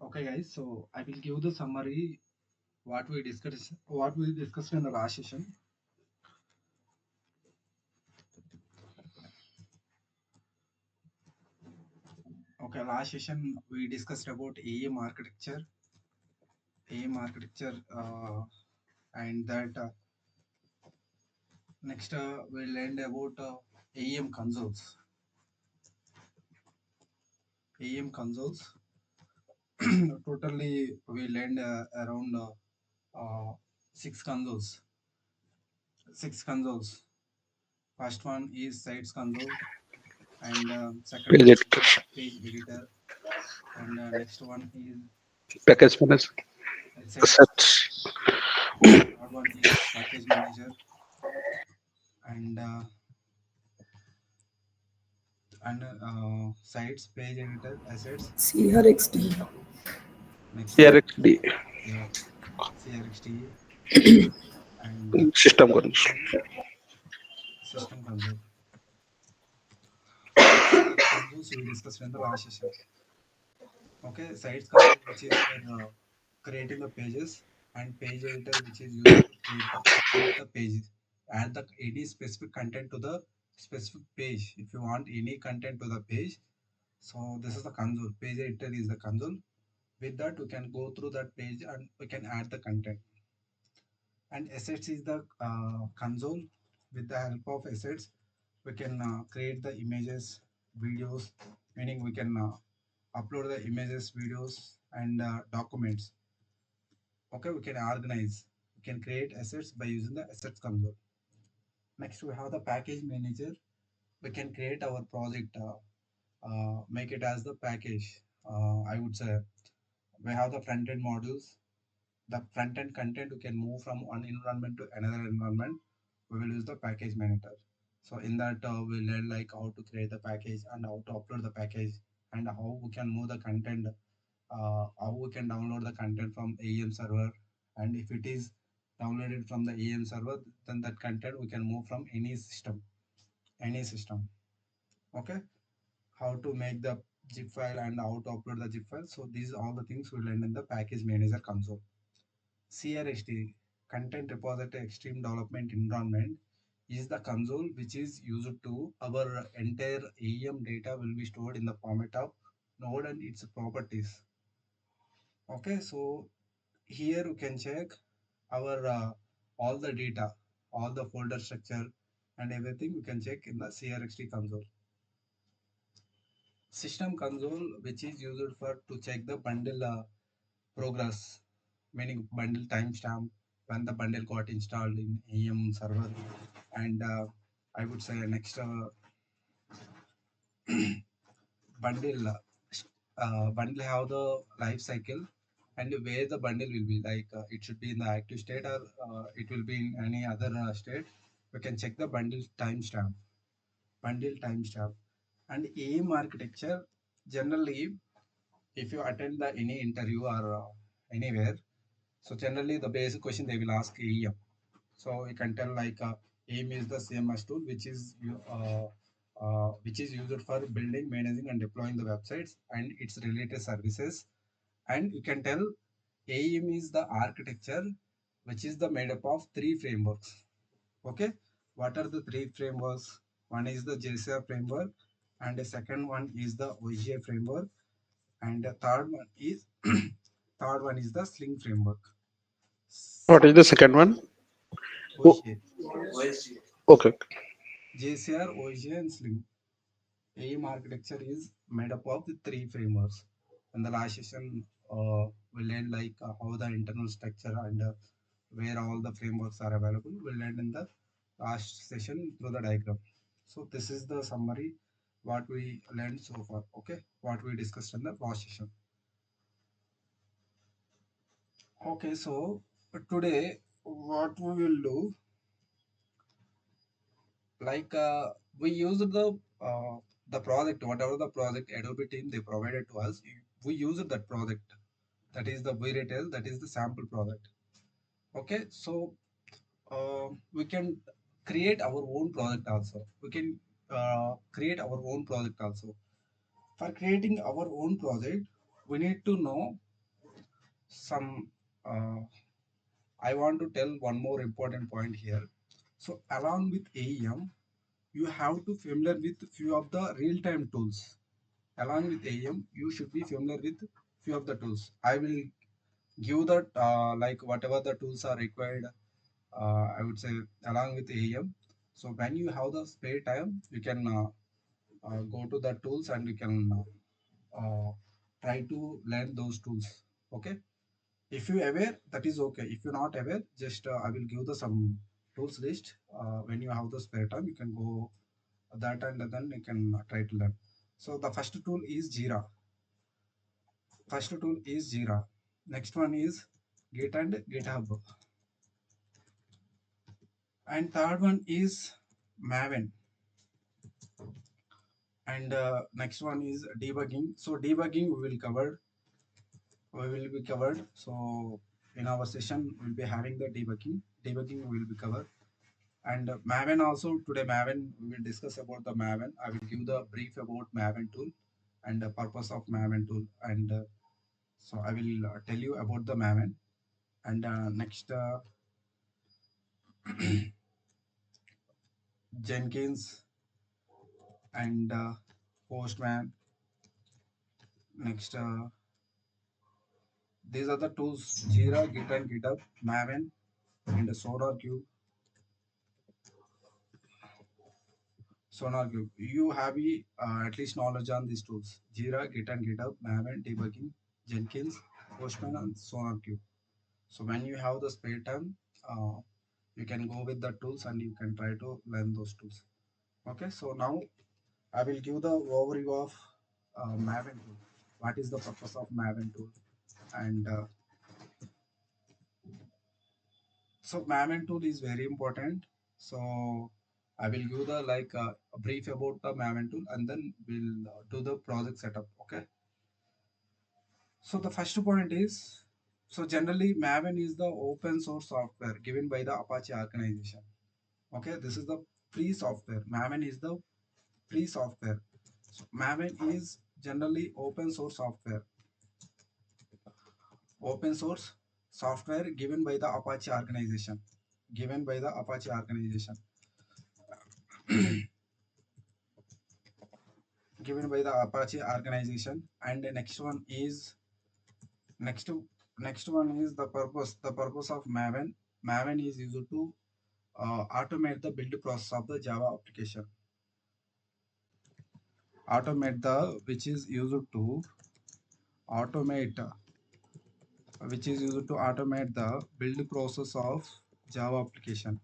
Okay, guys. So I will give the summary what we discussed in the last session. Okay, last session we discussed about AEM architecture, and that next we learned about AEM consoles. AEM consoles. Totally, we learned around six consoles. Six consoles. First one is sites console, and second Page one is editor, page editor, and next one is package manager, assets. assets, Third one is package manager, and sites, page editor, assets. CRXD. Next one, CRXD, yeah, CRXT, and system next console. one, system console. Okay, these consoles we discussed in the last session. Okay, sites console, which is for creating the pages, and page editor, which is used to add the pages, add the any specific content to the specific page. If you want any content to the page, so this is the console. Page editor is the console. With that, we can go through that page and we can add the content. And assets is the console. With the help of assets, we can create the images, videos, meaning we can upload the images, videos, and documents. Okay, we can organize. We can create assets by using the assets console. Next, we have the package manager. We can create our project, make it as the package. I would say we have the front end modules. The front end content we can move from one environment to another environment. We will use the package manager. So in that we learn like how to create the package and how to upload the package and how we can move the content, how we can download the content from AEM server, and if it is downloaded from the AEM server, then that content we can move from any system, any system. Okay, how to make the zip file and how to upload the zip file. So these are all the things we learn in the package manager console. CRST, Content Repository Extreme Development Environment, is the console which is used to our entire AEM data will be stored in the format of node and its properties. Okay, so here you can check our all the data, all the folder structure and everything you can check in the CRXT console. System console, which is used for to check the bundle progress, meaning bundle timestamp when the bundle got installed in AEM server, and I would say next bundle bundle have the life cycle and where the bundle will be like it should be in the active state or it will be in any other state. We can check the bundle timestamp. And AEM architecture, generally if you attend the any interview or anywhere, so generally the basic question they will ask AEM. So you can tell like AIM is the CMS tool which is used for building, managing, and deploying the websites and its related services. And you can tell AIM is the architecture which is the made up of three frameworks. Okay, what are the three frameworks? One is the JCR framework, and the second one is the OGA framework, and the third one is third one is the Sling framework. What is the second one? Oh, OGA, okay. JCR, OGA, and Sling. AIM architecture is made up of the three frameworks. In the last session, we learned like how the internal structure and where all the frameworks are available. We learned in the last session through the diagram. So this is the summary what we learned so far. Okay, what we discussed in the last session. Okay, so today what we will do, like we used the project, whatever the project Adobe team they provided to us, we used that project. That is the VRetail, that is the sample project. Okay, so we can create our own project also. We can create our own project also. For creating our own project, we need to know some. I want to tell one more important point here. So along with AEM, you have to familiar with few of the real-time tools. Along with AEM, you should be familiar with few of the tools. I will give that like whatever the tools are required. I would say along with AEM. So when you have the spare time, you can go to the tools and you can try to learn those tools. Okay, if you aware, that is okay. If you're not aware, just I will give the some tools list. When you have the spare time, you can go that and then you can try to learn. So the first tool is Jira. First tool is Jira. Next one is Git and GitHub. And third one is Maven. And next one is debugging. So debugging we will be covered. So in our session we'll be having the debugging will be covered. And Maven also, today Maven, we will discuss about the Maven. I will give the brief about Maven tool and the purpose of Maven tool. And so I will tell you about the Maven. And next, Jenkins and Postman. Next, these are the tools: Jira, Git and GitHub, Maven, and SonarQube. SonarQube. You have at least knowledge on these tools: Jira, Git and GitHub, Maven, debugging, Jenkins, Postman, and SonarQube. So when you have the spare time, you can go with the tools and you can try to learn those tools. Okay, so now I will give the overview of Maven tool. What is the purpose of Maven tool? And so Maven tool is very important. So I will give the like a brief about the Maven tool and then we'll do the project setup. Okay. So the first point is, so generally Maven is the open source software given by the Apache organization. Okay, this is the free software. Maven is the free software. So Maven is generally open source software given by the Apache organization. Given by the Apache organization. Given by the Apache organization. And the next next one is the purpose. The purpose of Maven. Maven is used to automate the build process of the Java application. Automate the which is used to automate which is used to automate the build process of Java application.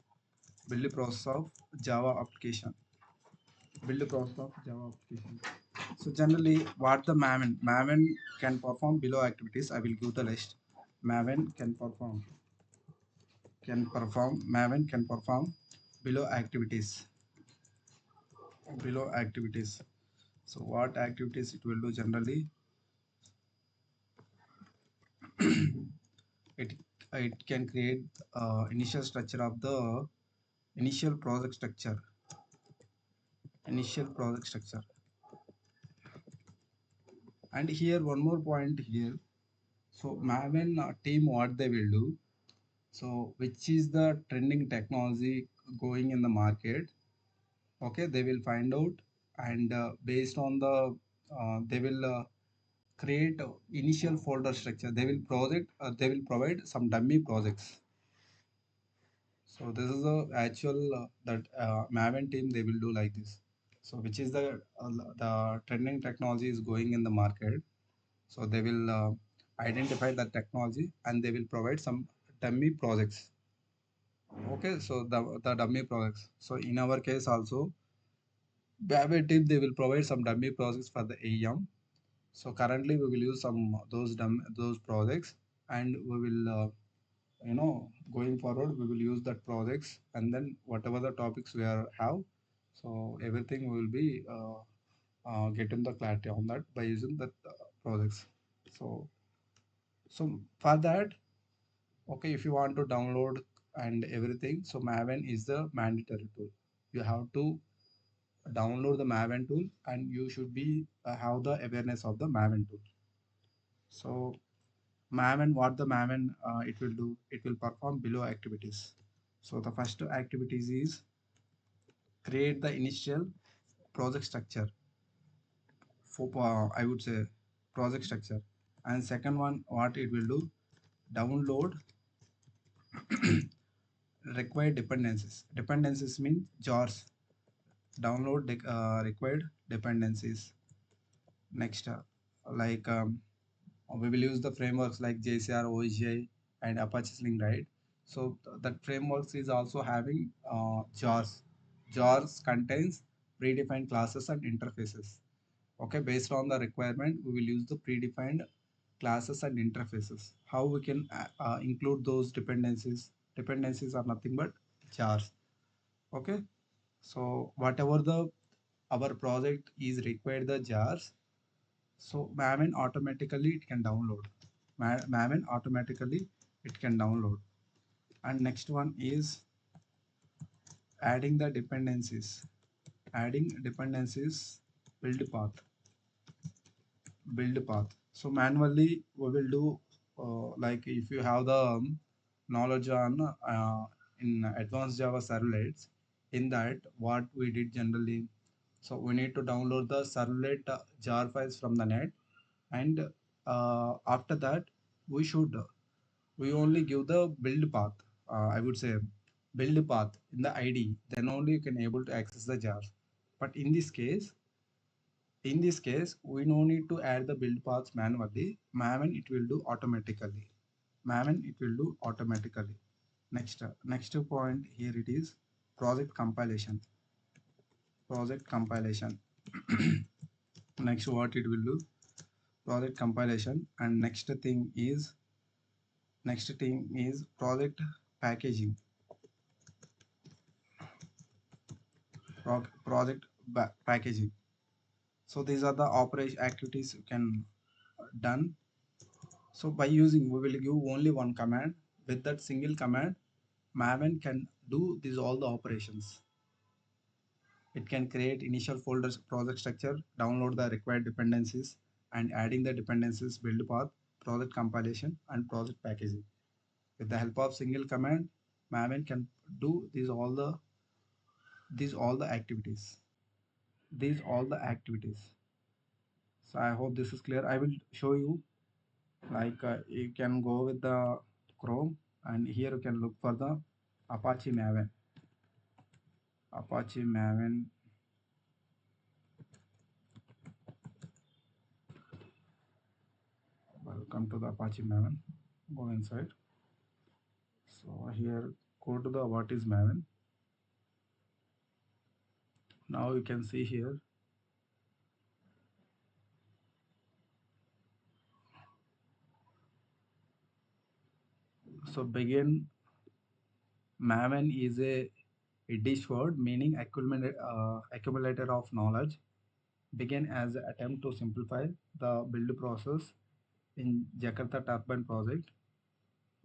Build process of Java application. Build process of Java application. So generally, what the Maven can perform below activities. I will give the list. Maven can perform. Maven can perform below activities. Below activities. So what activities it will do generally? It it can create initial structure of the initial project structure. Initial project structure. And here one more point here. So Maven team what they will do. So which is the trending technology going in the market? Okay, they will find out and based on the they will create initial folder structure. They will provide some dummy projects. So this is the actual that Maven team they will do like this. So which is the trending technology is going in the market. So they will identify the technology and they will provide some dummy projects. Okay, so the dummy projects. So in our case also, Babel team they will provide some dummy projects for the AEM. So currently we will use some those projects, and we will going forward we will use that projects, and then whatever the topics we are have, so everything will be getting the clarity on that by using that projects. So for that, okay, if you want to download and everything, so Maven is the mandatory tool. You have to download the Maven tool, and you should be have the awareness of the Maven tool. So Maven, what the Maven it will do, it will perform below activities. So the first activities is create the initial project structure for I would say project structure, and second one what it will do, download required dependencies. Dependencies mean jars. Download required dependencies. Next, like we will use the frameworks like JCR, OGI, and Apache Sling, right? So that frameworks is also having jars. Jars contains predefined classes and interfaces. Okay, based on the requirement, we will use the predefined classes and interfaces. How we can include those dependencies? Dependencies are nothing but jars. Okay, so whatever the our project is required the jars, so Maven automatically it can download. Maven automatically it can download. And next one is adding the dependencies. Adding dependencies, build path. Build path. So manually we will do like if you have the knowledge on in advanced Java servlets, in that what we did generally. So we need to download the servlet jar files from the net, and after that we should we only give the build path. I would say build path in the ID, then only you can able to access the jars. But in this case, we no need to add the build paths manually. Maven it will do automatically. Maven it will do automatically. Next point here it is project compilation. Project compilation. Next what it will do, project compilation, and next thing is project packaging. Packaging. So these are the operation activities you can done. So by using, we will give only one command. With that single command, Maven can do these all the operations. It can create initial folders, project structure, download the required dependencies, and adding the dependencies, build path, project compilation, and project packaging. With the help of single command, Maven can do these all the activities. These all the activities. So I hope this is clear. I will show you, like you can go with the Chrome, and here you can look for the Apache Maven. Apache Maven. Welcome to the Apache Maven. Go inside. So here, go to the what is Maven. Now you can see here. So begin. Maven is a dish word meaning accumulator of knowledge. Begin as an attempt to simplify the build process in Jakarta Turbine project.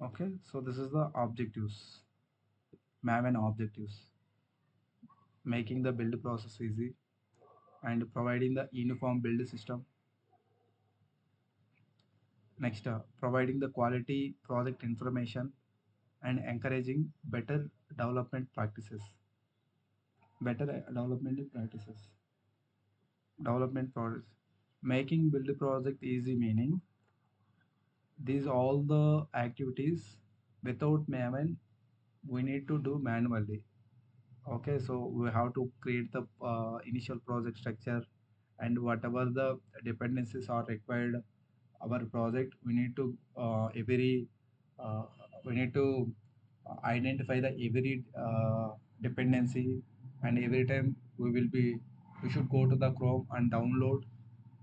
Okay, so this is the objectives, Maven objectives, making the build process easy and providing the uniform build system. Next, providing the quality project information and encouraging better development practices. Better development practices. Development process. Making build project easy meaning these all the activities without Maven we need to do manually. Okay, so we have to create the initial project structure, and whatever the dependencies are required our project we need to every we need to identify the every dependency, and every time we should go to the Chrome and download,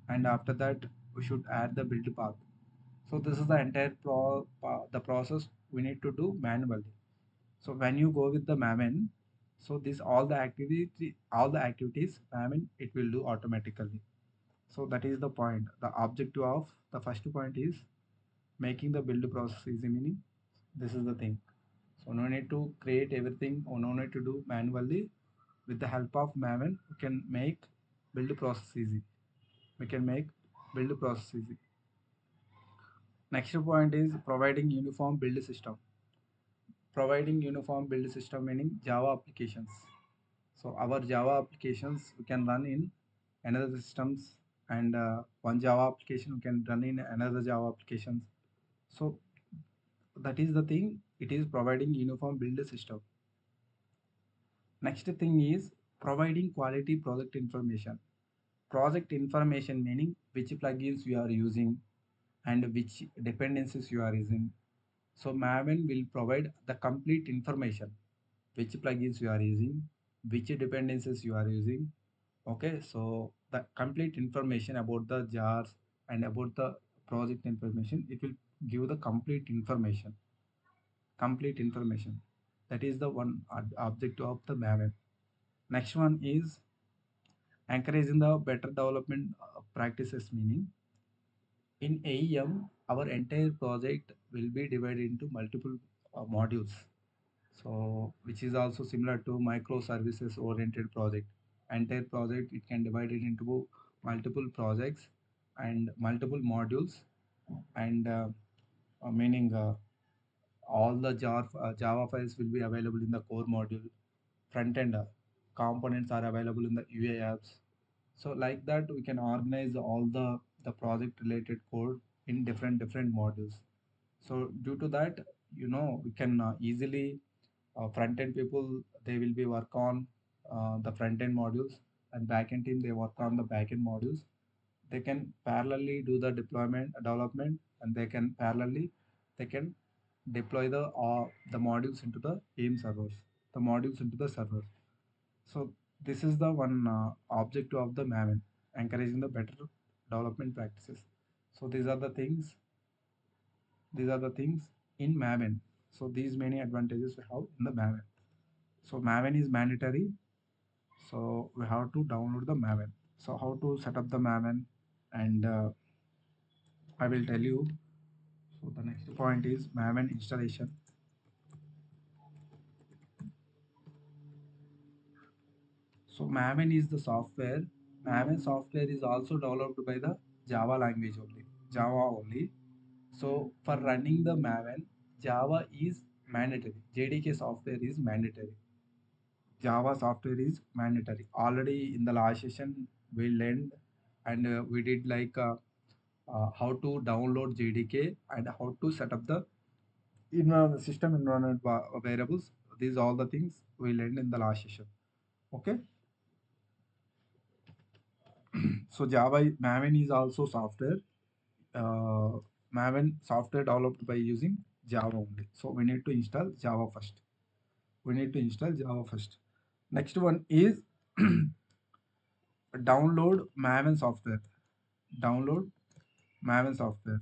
and after that we should add the build path. So this is the entire the process we need to do manually. So when you go with the Maven, so this all the activities Maven it will do automatically. So that is the point. The objective of the first point is making the build process easy, meaning this is the thing. So no need to create everything or no need to do manually. With the help of Maven, we can make build process easy. We can make build process easy. Next point is providing uniform build system. Providing uniform build system meaning Java applications. So our Java applications we can run in another systems, and one Java application we can run in another Java applications. So that is the thing. It is providing uniform build system. Next thing is providing quality project information. Project information meaning which plugins you are using and which dependencies you are using. So Maven will provide the complete information, which plugins you are using, which dependencies you are using. Okay, so the complete information about the jars and about the project information, it will give the complete information. Complete information. That is the one objective of the Maven. Next one is encouraging the better development practices, meaning in AEM, our entire project will be divided into multiple modules. So, which is also similar to microservices oriented project. Entire project it can divide it into multiple projects and multiple modules, and meaning all the Java files will be available in the core module. Front end components are available in the UA apps. So like that, we can organize all the project related code in different modules. So due to that, we can easily front end people they will be work on the front end modules, and back end team they work on the back end modules. They can parallelly do the deployment development, and they can deploy the modules into the AIM servers, the modules into the servers. So this is the one objective of the Maven, encouraging the better development practices. So these are the things in Maven. So these many advantages we have in the Maven. So Maven is mandatory. So we have to download the Maven. So how to set up the Maven, and I will tell you. So the next point is Maven installation. So Maven is the software. Maven software is also developed by the Java language only, Java only. So for running the Maven, Java is mandatory. JDK software is mandatory. Java software is mandatory. Already in the last session we learned, and we did like how to download JDK and how to set up the system environment variables. These all the things we learned in the last session. Okay. So Java Maven is also software. Uh, Maven software developed by using Java only. So we need to install Java first. We need to install Java first. Next one is download Maven software. Download Maven software.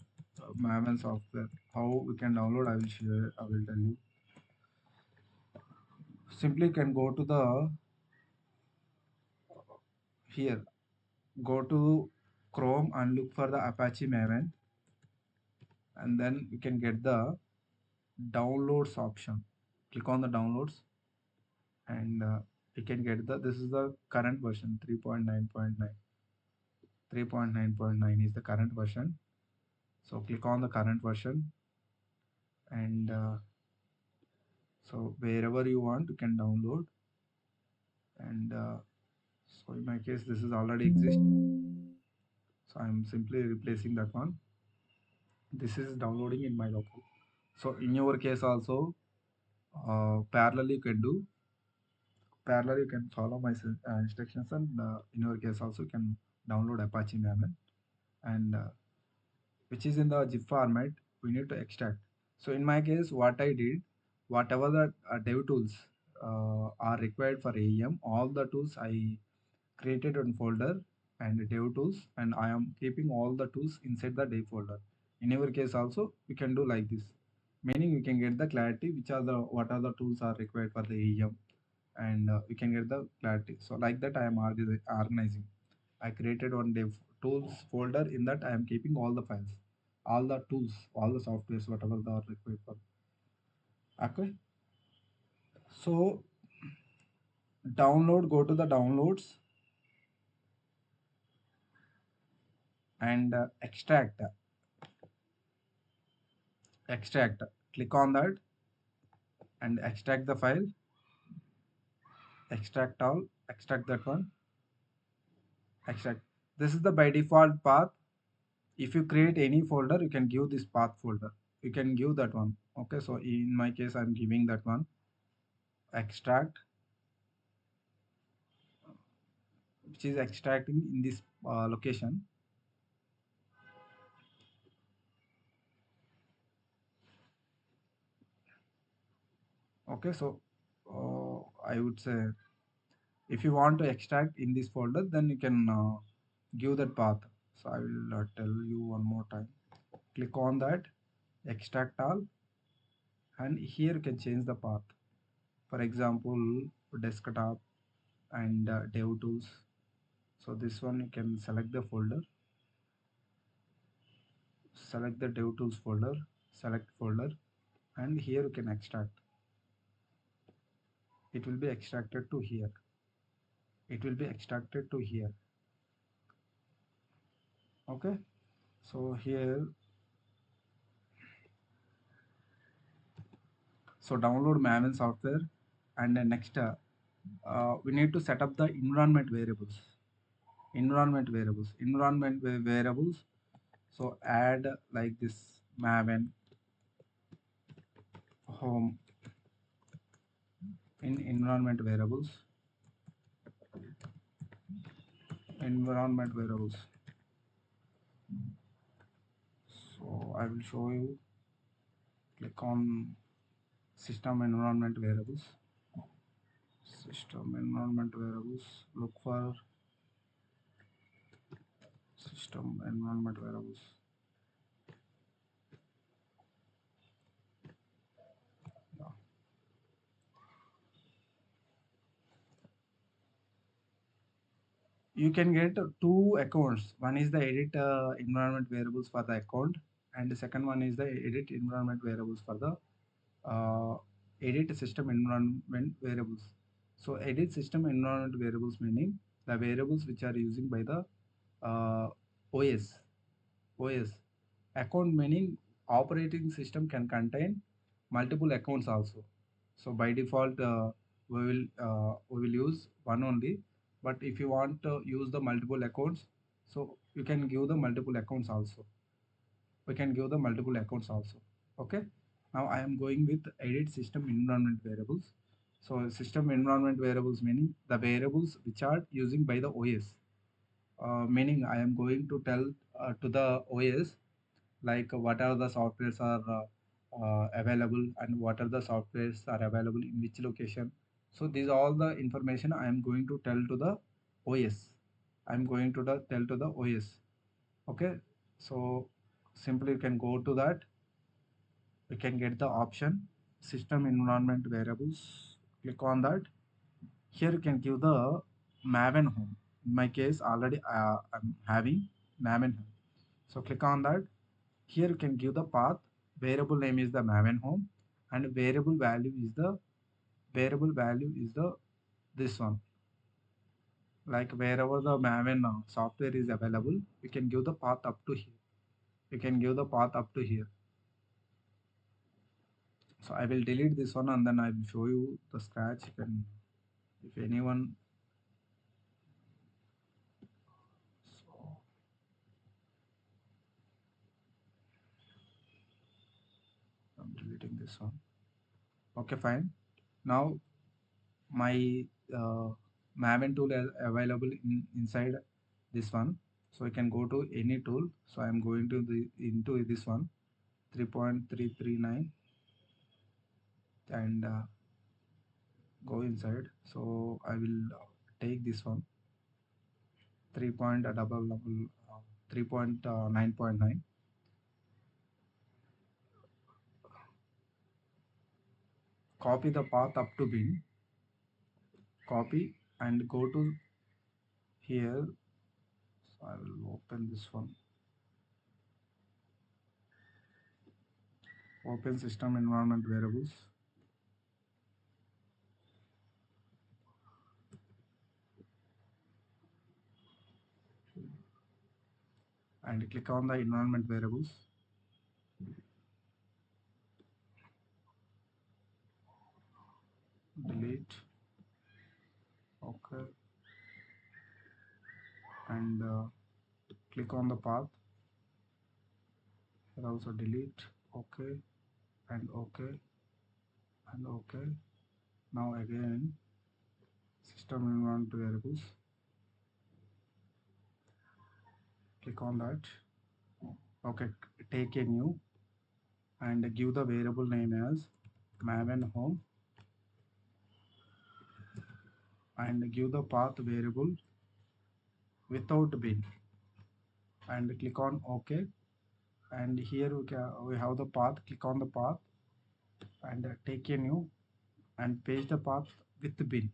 Maven software. How we can download? I will share. I will tell you. Simply can go to the here. Go to Chrome and look for the Apache Maven, and then you can get the downloads option. Click on the downloads, and you can get this is the current version 3.9.9. 3.9.9 is the current version. So click on the current version, and so wherever you want you can download, and so in my case this is already exist, so I'm simply replacing that one. This is downloading in my local. So in your case also, parallel you can do, parallel you can follow my instructions, and in your case also you can download Apache Maven, and which is in the zip format we need to extract. So in my case what I did, whatever the dev tools are required for AEM, all the tools I created one folder and dev tools, and I am keeping all the tools inside the dev folder. In your case also we can do like this, meaning you can get the clarity which are the what are the tools are required for the AEM, and we can get the clarity. So like that I am organizing. I created one dev tools folder. In that I am keeping all the files, all the tools, all the softwares, whatever they are required for. Okay. So download, go to the downloads and extract. Click on that and extract the file. Extract all. Extract that one. Extract. This is the by default path. If you create any folder, you can give this path folder. You can give that one. Okay. So in my case, I'm giving that one. Extract, which is extracting in this location. Okay. So I would say if you want to extract in this folder, then you can give that path. So I will tell you one more time. Click on that, extract all, and here you can change the path. For example, desktop and dev tools. So this one you can select the folder, select the dev tools folder, select folder, and here you can extract. It will be extracted to here. It will be extracted to here. Okay. So here, so download Maven software, and then next we need to set up the environment variables. Variables. So add like this Maven home in environment variables. So I will show you. Click on system environment variables. System environment variables. Look for system environment variables. Yeah. You can get two accounts. One is the edit environment variables for the account, and the second one is the edit environment variables for the uh, edit system environment variables. So edit system environment variables meaning the variables which are using by the uh, OS. OS account meaning operating system can contain multiple accounts also. So by default we will use one only. But if you want to use the multiple accounts, so you can give the multiple accounts also. We can give the multiple accounts also. Okay. Now I am going with edit system environment variables. So system environment variables meaning the variables which are using by the OS. Meaning I am going to tell to the OS like what are the softwares are available and what are the softwares are available in which location. So these all the information I am going to tell to the OS. I'm going to tell to the OS. Okay. So simply you can go to that. We can get the option system environment variables. Click on that. Here you can give the Maven home. In my case, already I'm having Maven home. So click on that. Here you can give the path. Variable name is the Maven home, and variable value is the this one. Like wherever the Maven software is available, you can give the path up to here. You can give the path up to here. So I will delete this one and then I will show you the scratch. You can, if anyone, so I'm deleting this one. Okay, fine. Now my Maven tool is available inside this one. So I can go to any tool. So I'm going to into this one, 3.339. and go inside. So I will take this one 3 point double double 3.9.9. Copy the path up to bin, copy and go to here. So I will open this one, open system environment variables, and click on the environment variables, delete, okay, and click on the path, and also delete, okay, and okay, and okay. Now again system environment variables, click on that, okay, take a new and give the variable name as maven home, and give the path variable without bin, and click on ok. And here we have the path, click on the path and take a new and paste the path with bin,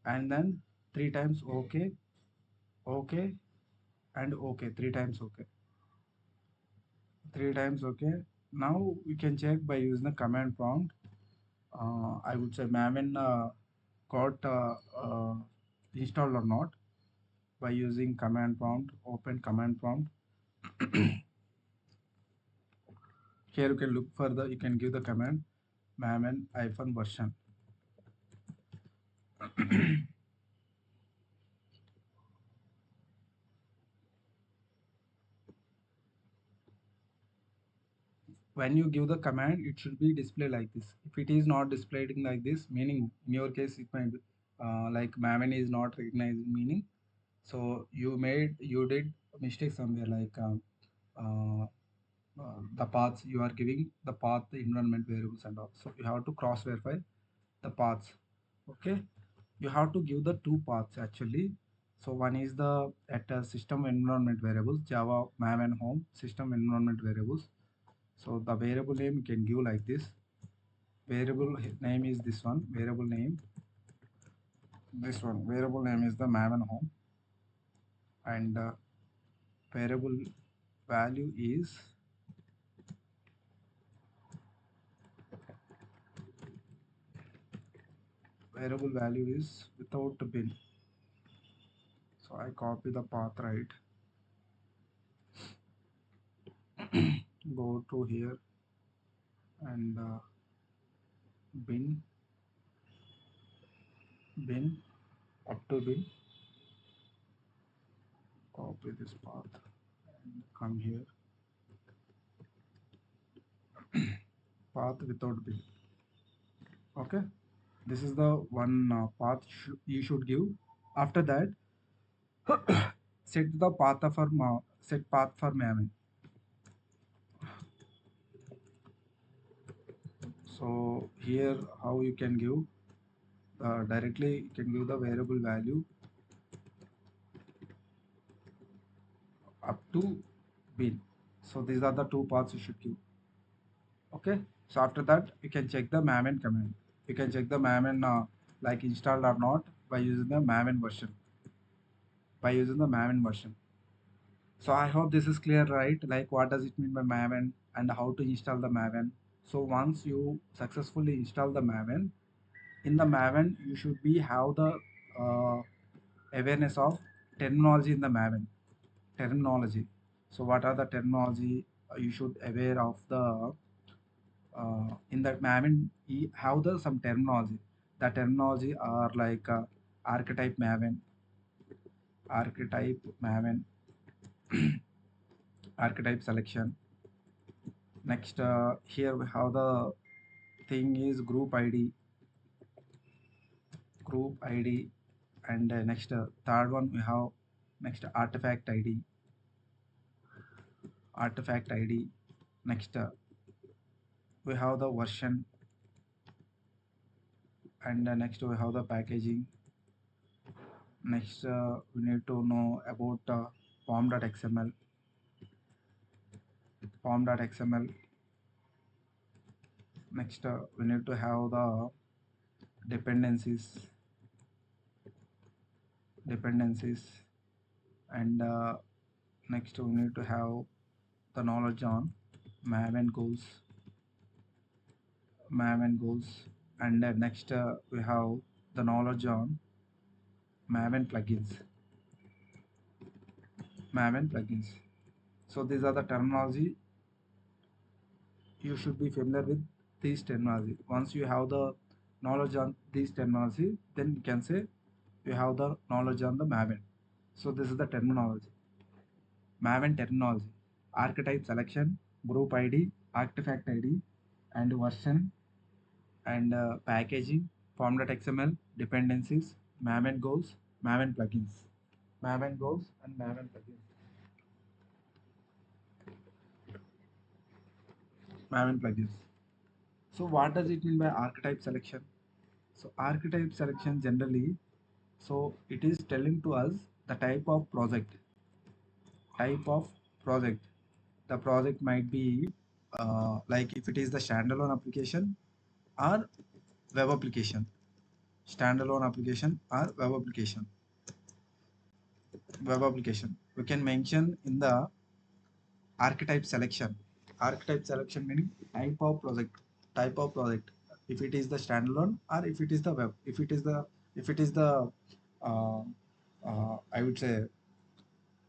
and then three times okay, okay, and okay, three times okay, three times okay. Now we can check by using the command prompt. I would say maven got installed or not by using command prompt. Open command prompt. Here you can look for the, you can give the command maven hyphen version. When you give the command, it should be displayed like this. If it is not displaying like this, meaning in your case it might be like maven is not recognizing, meaning so you did a mistake somewhere, like uh, the paths you are giving, the path, the environment variables and all, so you have to cross verify the paths. Okay, you have to give the two paths actually. So one is the at system environment variables, java maven home system environment variables. So the variable name you can give like this. Variable name is this one, variable name, this one, variable name is the maven home, and variable value is without bin. So I copy the path, right, go to here and bin, up to bin, copy this path and come here, path without bin. Okay, this is the one path you should give. After that set the path for set path for maven. So here how you can give directly, you can give the variable value up to bin. So these are the two paths you should give. Okay, so after that you can check the maven command. You can check the maven like installed or not by using the maven version, so I hope this is clear, right? Like what does it mean by maven and how to install the maven. So once you successfully install the maven, in the maven you should be have the uh, awareness of terminology in the maven terminology. So what are the terminology you should aware of the in that maven have the some terminology. The terminology are like archetype maven, archetype maven, archetype selection. Next here we have the thing is group id, and next third one we have next artifact id. Next we have the version, and next we have the packaging. Next we need to know about form.xml. form.xml. Next we need to have the dependencies. dependencies and next we need to have the knowledge on Maven goals. And next we have the knowledge on Maven plugins. So these are the terminology. You should be familiar with these terminology. Once you have the knowledge on these terminology, then you can say you have the knowledge on the Maven. So this is the terminology. Maven terminology: archetype selection, group ID, artifact ID, and version, and packaging, form.xml, dependencies, Maven goals, Maven plugins. And Maven plugins. Maven plugins. So what does it mean by archetype selection? So archetype selection generally, so it is telling to us the type of project. The project might be like if it is the standalone application or web application. Standalone application or web application. We can mention in the archetype selection. Archetype selection meaning type of project. If it is the standalone or if it is the web. If it is the uh, I would say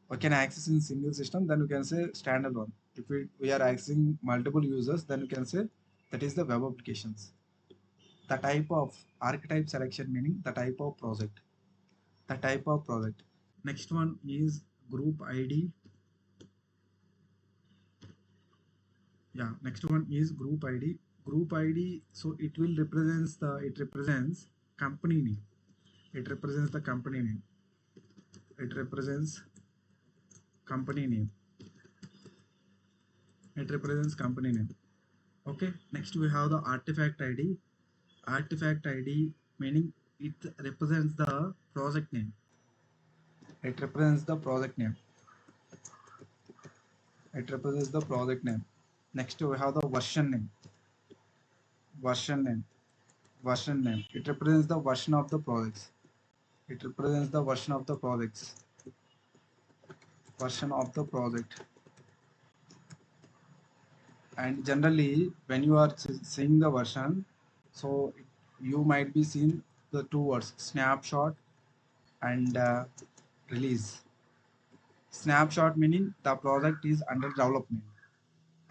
we can access in single system, then we can say standalone. If we are accessing multiple users, then we can say that is the web applications. The type of archetype selection meaning the type of project. Next one is group ID. Yeah, next one is group ID. So it represents company name. It represents the company name. It represents company name. It represents company name. Okay. Next we have the artifact ID. Artifact ID meaning it represents the project name. It represents the project name. It represents the project name. Next we have the version name. Version name. Version name. It represents the version of the projects. It represents the version of the projects. Version of the project. And generally, when you are seeing the version, so you might be seeing the two words snapshot and release. Snapshot meaning the project is under development,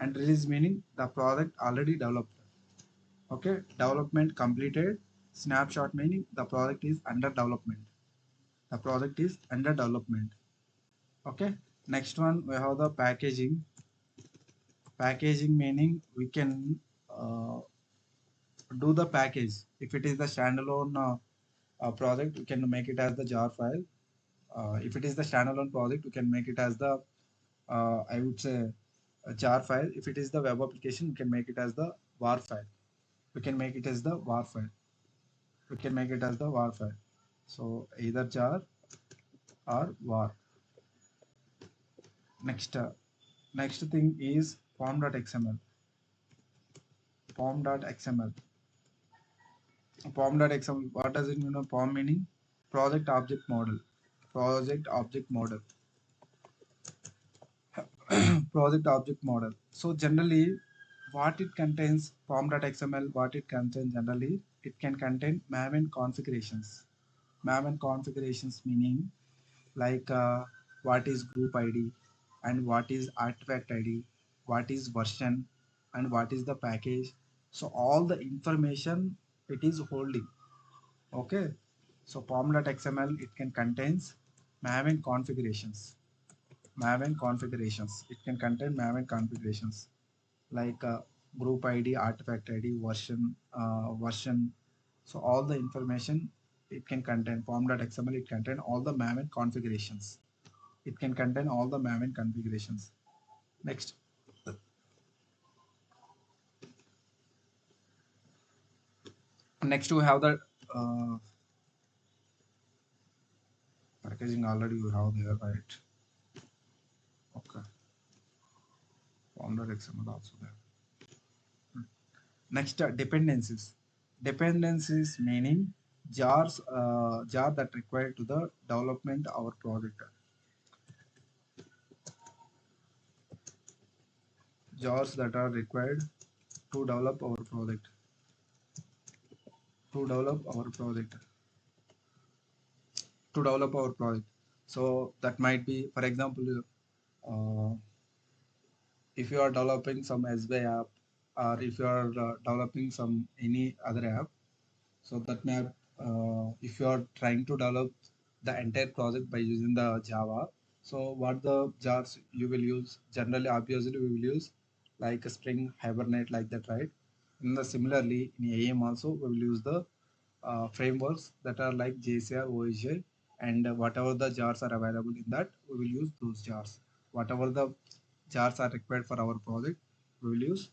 and release meaning the project already developed. Okay, development completed. Snapshot meaning the project is under development. The project is under development. Okay. Next one we have the packaging. Packaging meaning we can do the package. If it is the standalone project, we can make it as the jar file. If it is the standalone project, we can make it as the I would say a jar file. If it is the web application, we can make it as the war file. We can make it as the war file. We can make it as the war file. So either jar or war. Next, next thing is form.xml. Form.xml. Form.xml. What does it mean? Form meaning project object model. Project object model. Project object model. So generally, what it contains, form.xml, what it contains generally, it can contain Maven configurations. Maven configurations meaning like what is group ID and what is artifact ID, what is version and what is the package. So all the information it is holding. Okay. So form.xml, it can contains Maven configurations. Maven configurations. It can contain Maven configurations like group ID, artifact ID, version. So all the information it can contain. Form.xml, it contain all the Maven configurations. It can contain all the Maven configurations. Next, Next we have the uh, packaging already we have there, right? Okay, founder XML also there. Next, dependencies. Dependencies meaning jar that required to the development of our project. Jars that are required to develop our project. To develop our project. To develop our project. So that might be, for example, uh, if you are developing some SBI app, or if you are developing some any other app. So that may if you are trying to develop the entire project by using the Java, so what the jars you will use? Generally, obviously, we will use like a Spring, Hibernate, like that, right? In the similarly in AM also we will use the frameworks that are like JCR, OSJ, and whatever the jars are available in that, we will use those jars. Whatever the jars are required for our project, we will use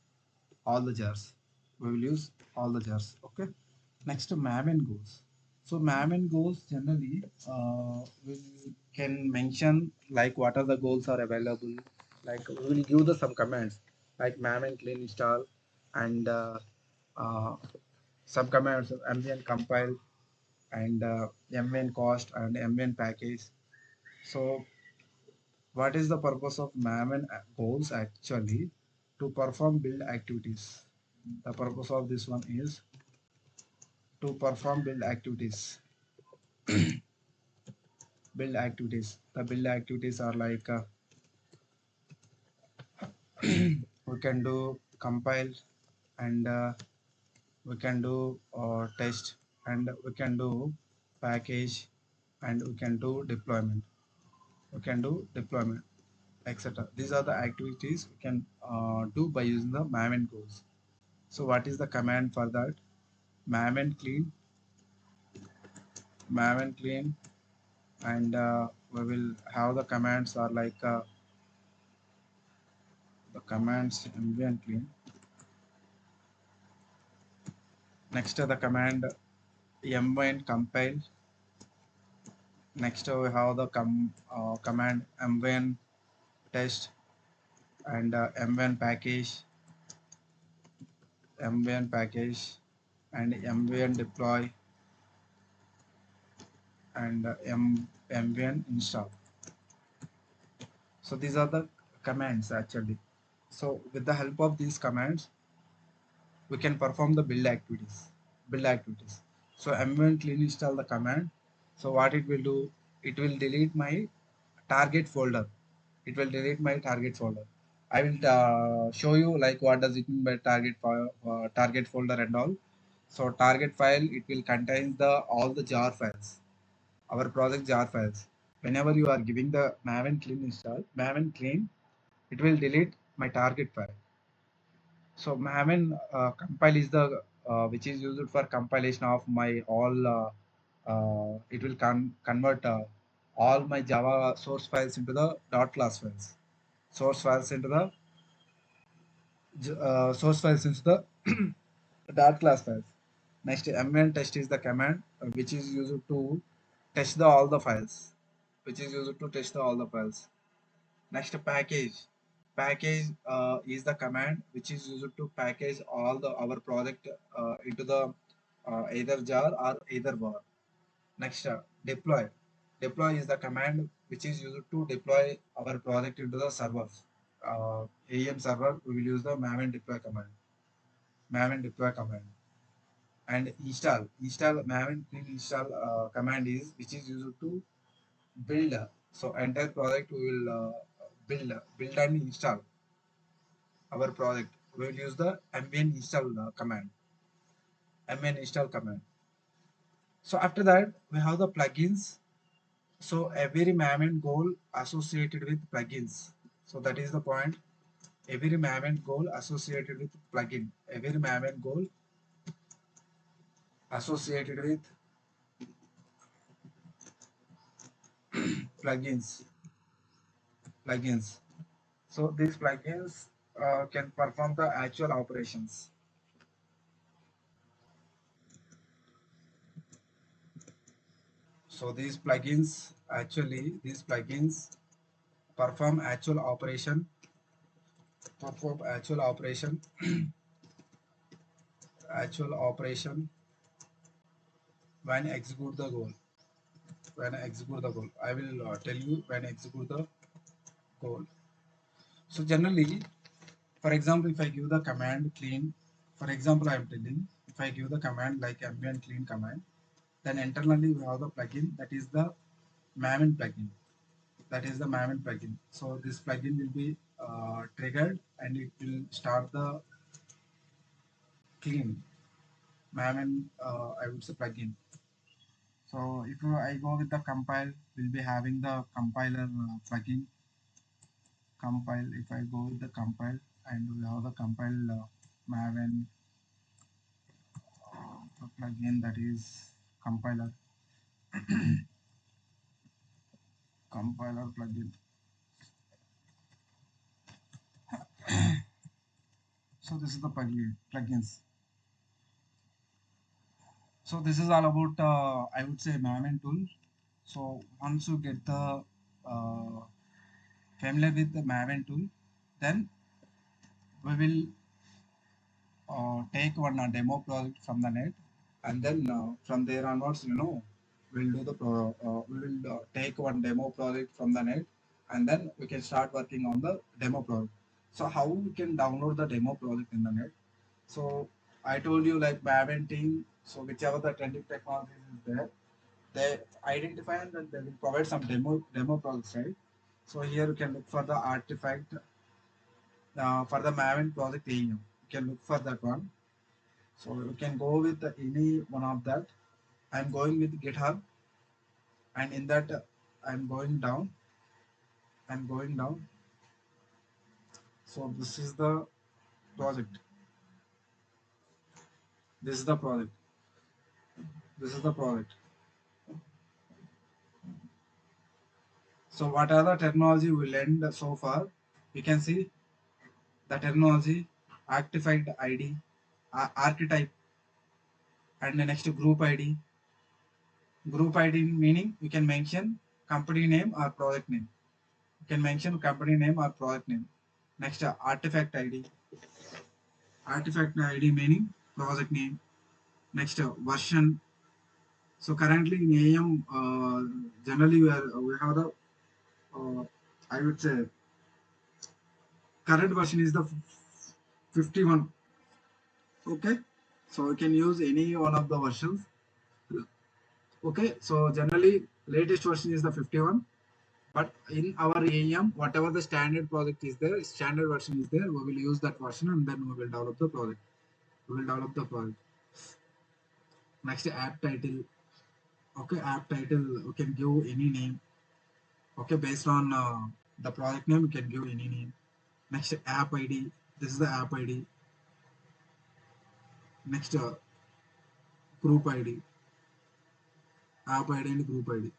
all the jars. We will use all the jars. Okay. Next, Maven goals. So Maven goals generally we can mention like what are the goals are available. Like we will give the some commands like Maven clean install and uh, some commands mvn compile and mvn cost and mvn package. So what is the purpose of Maven goals actually? To perform build activities. The purpose of this one is to perform build activities. Build activities. The build activities are like we can do compile and we can do test and we can do package and we can do deployment. We can do deployment, etc. These are the activities we can do by using the Maven goals. So what is the command for that? Maven clean, Maven clean, and we will have the commands are like the commands mvn clean. Next the command mvn compile. Next we have the command mvn test and mvn package and mvn deploy and mvn install. So these are the commands actually. So with the help of these commands, we can perform the build activities. Build activities. So mvn clean install the command. So what it will do? It will delete my target folder. It will delete my target folder. I will show you like what does it mean by target file, target folder and all. So target file, it will contain the all the jar files, our project jar files. Whenever you are giving the maven clean install, maven clean, it will delete my target file. So Maven compile is the which is used for compilation of my all. It will convert all my Java source files into the dot class files. Source files into the source files into the dot class files. Next, mvn test is the command which is used to test the all the files. Which is used to test the all the files. Next, package. Package is the command which is used to package all the our project into the either jar or either bar. Next, deploy. Deploy is the command which is used to deploy our project into the servers. AEM server, we will use the maven deploy command. Maven deploy command. And install. Install maven clean install command is which is used to build. So entire project we will build and install our project. We will use the mvn install command. Mvn install command. So after that we have the plugins. So every maven goal associated with plugins. So that is the point. Every maven goal associated with plugin. Every maven goal associated with plugins. Plugins. So these plugins can perform the actual operations. So these plugins perform actual operation, perform actual operation when execute the goal. When execute the goal, I will tell you when execute the goal. So generally, for example, if I give the command clean, for example, I am telling if I give the command like ambient clean command, then internally we have the plugin that is the Maven plugin. That is the Maven plugin. So this plugin will be triggered and it will start the clean Maven. I would say plugin. So if I go with the compile, we'll be having the compiler plugin. Compile. If I go with the compile and we have the compile Maven plugin that is compiler plugin. So this is the plugins. So this is all about I would say Maven tool. So once you get the uh, familiar with the Maven tool, then we will take one demo project from the net, and then from there onwards, we'll do the we will take one demo project from the net, and then we can start working on the demo project. So how we can download the demo project in the net? So I told you like Maven team. So whichever the trending technologies is there, they identify and then they will provide some demo projects, right? So here you can look for the artifact for the Maven project AEM. You can look for that one. So you can go with any one of that. I'm going with GitHub, and in that I'm going down. I'm going down. So this is the project. This is the project. This is the project. So what are the technology we learned so far? You can see the technology, artifact ID, archetype, and the next group ID. Group ID meaning you can mention company name or project name. You can mention company name or project name. Next artifact ID. Artifact ID meaning project name. Next version. So currently in AM, generally we have the I would say current version is the 51. Okay, so you can use any one of the versions. Okay, so generally latest version is the 51. But in our AEM, whatever the standard project is there, standard version is there, we will use that version and then we will develop the project. We will develop the project. Next app title. Okay, app title, you can give any name. Okay, based on the project name, you can give any name. Next app ID. This is the app ID. Next group ID. App ID and group ID.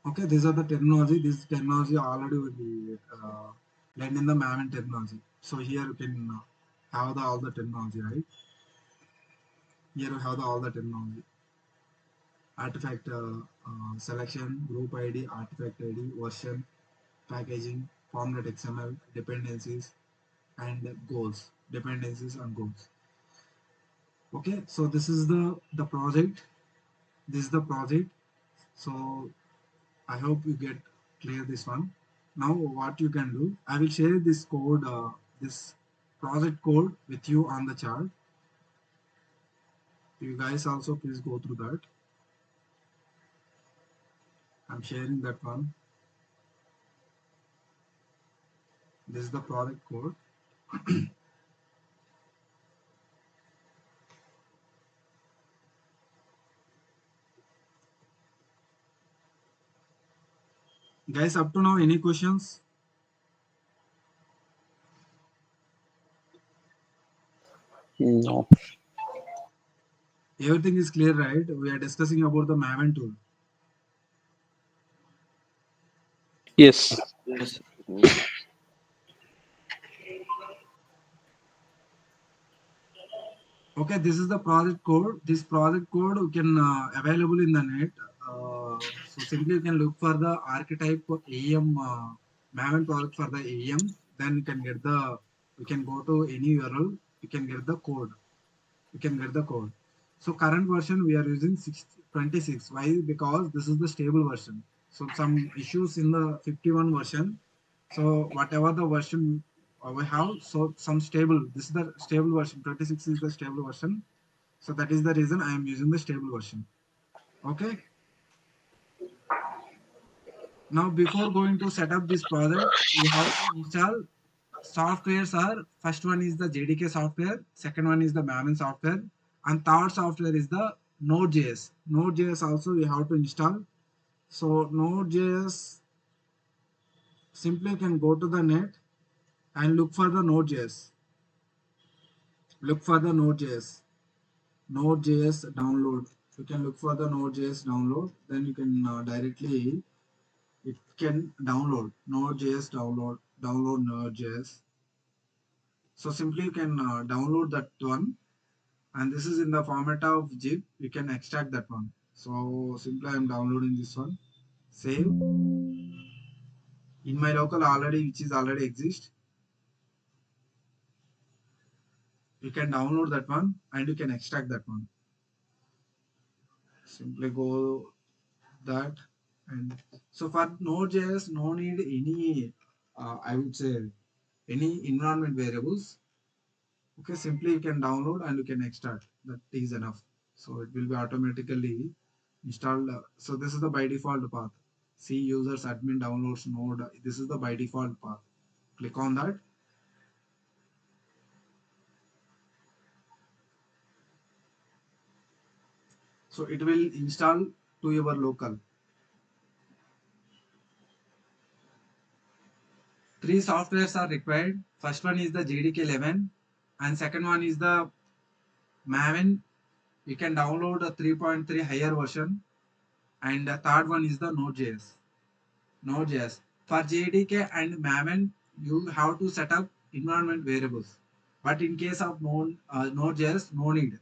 Okay, these are the technology. This technology already will be learned in the Maven technology. So here you can have all the technology, right? Here you have all the technology. Artifact selection, group ID, artifact ID, version, packaging, format XML, dependencies, and goals. Dependencies and goals. Okay, so this is the project. This is the project. So I hope you get clear this one. Now what you can do, I will share this code, this project code with you on the chart. You guys also please go through that. I'm sharing that one. This is the project code. Guys, up to now, any questions? No. Everything is clear, right? We are discussing about the Maven tool. Yes. Yes. Okay, this is the project code. This project code you can available in the net. So simply you can look for the archetype AEM Maven project for the AEM. Then you can get the, you can go to any URL. You can get the code. You can get the code. So current version we are using 26. Why? Because this is the stable version. So some issues in the 51 version. So whatever the version we have, so some stable. This is the stable version. 26 is the stable version. So that is the reason I am using the stable version. Okay. Now before going to set up this project, we have to install softwares are, first one is the JDK software, second one is the Maven software, and third software is the Node.js. Node.js also we have to install. So Node.js, simply you can go to the net and look for the Node.js. Look for the Node.js. Node.js download. You can look for the Node.js download. Then you can directly, it can download Node.js download Node.js. So simply you can download that one, and this is in the format of zip. You can extract that one. So simply I am downloading this one. Save in my local already, which is already exist. You can download that one and you can extract that one. Simply go that, and so for Node.js, no need any I would say any environment variables. Okay, simply you can download and you can extract. That is enough. So it will be automatically installed. So this is the by default path. See users admin downloads node. This is the by default path. Click on that. So it will install to your local. Three softwares are required. First one is the JDK 11 and second one is the Maven. You can download a 3.3 higher version, and the third one is the Node.js. Node.js. For JDK and Maven, you have to set up environment variables. But in case of Node.js, no need.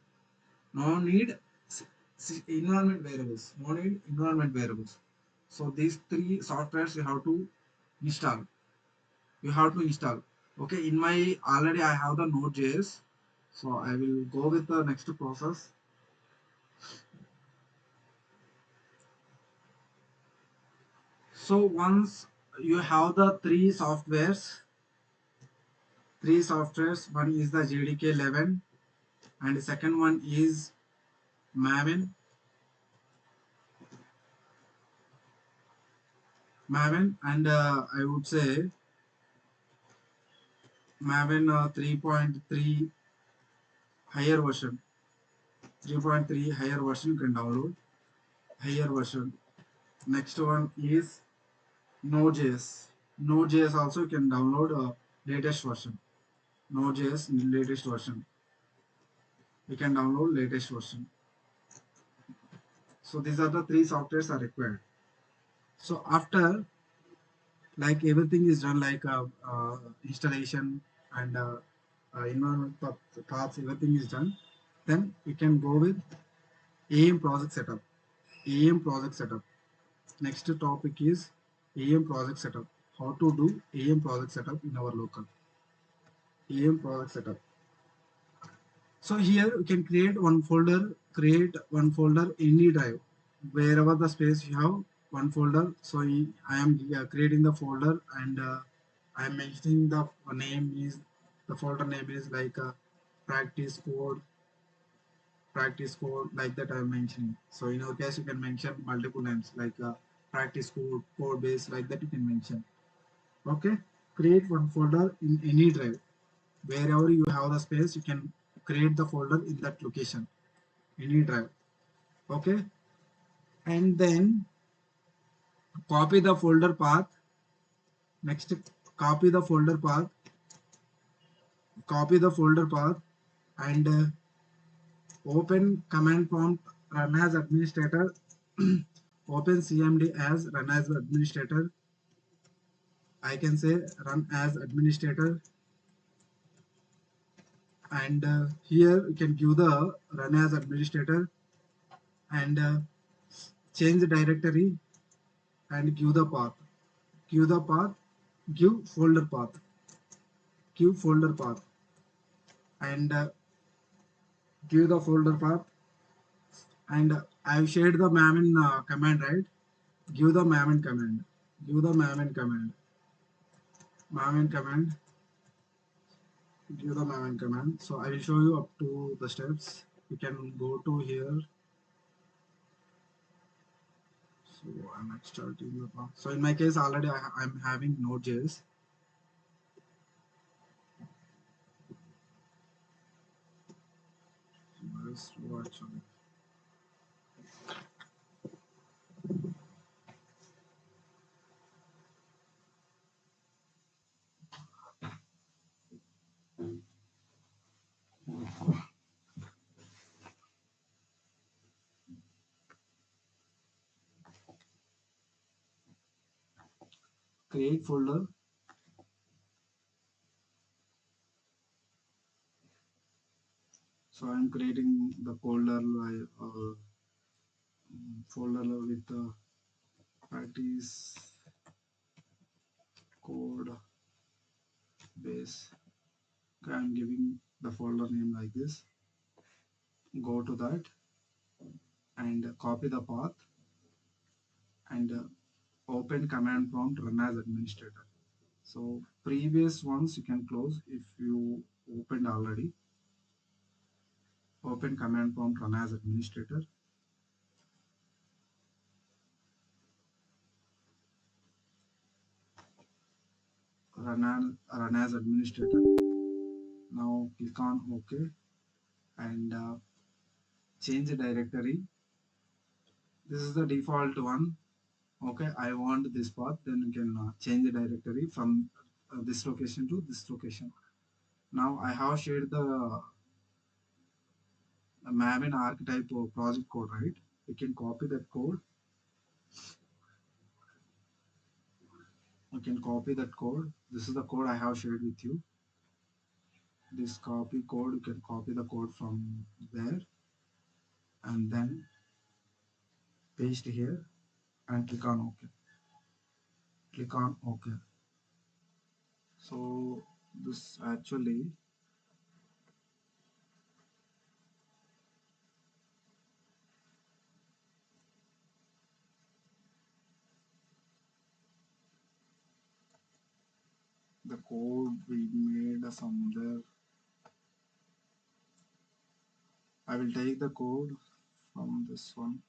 No need environment variables. No need environment variables. So these three softwares you have to install. You have to install. Okay, in my already I have the Node.js. So I will go with the next process. So once you have the three softwares, one is the JDK 11 and the second one is Maven, and I would say Maven 3.3 higher version, 3.3 higher version you can download, higher version. Next one is Node.js. Node.js also you can download latest version. Node.js latest version. You can download latest version. So these are the three softwares are required. So after like everything is done like installation and environment paths, everything is done, then you can go with AM project setup. AM project setup. Next topic is AM project setup. How to do AM project setup in our local. AM project setup. So here you can create one folder any drive, wherever the space you have one folder. So I am creating the folder, and I am mentioning the name is, the folder name is like practice code, practice code, like that I am mentioning. So in our case you can mention multiple names like practice code, code base, like that you can mention. Okay, create one folder in any drive, wherever you have the space you can create the folder in that location, any drive. Okay, and then copy the folder path. Next, copy the folder path, copy the folder path, and open command prompt, run as administrator. Open cmd as run as administrator. I can say run as administrator, and here you can give the run as administrator and change the directory and give the path, give folder path, give folder path, and give the folder path. And I've shared the mamin command, right? Give the mamin command, give the mamin command, give the mamin command. So I will show you up to the steps. You can go to here. So I'm extracting the path. So in my case, already I'm having Node.js. Let's watch on create folder. So I'm creating the folder with the practice code base. Okay, I'm giving the folder name like this. Go to that and copy the path and open command prompt run as administrator. So previous ones you can close if you opened already. Open command prompt run as administrator. Run as administrator. Now click on OK and change the directory. This is the default one. Okay, I want this path. Then you can change the directory from this location to this location. Now I have shared the Maven archetype project code, right? You can copy that code. You can copy that code. This is the code I have shared with you. This copy code, you can copy the code from there and then paste here and click on OK. Click on OK. So this actually the code we made somewhere. I will take the code from this one.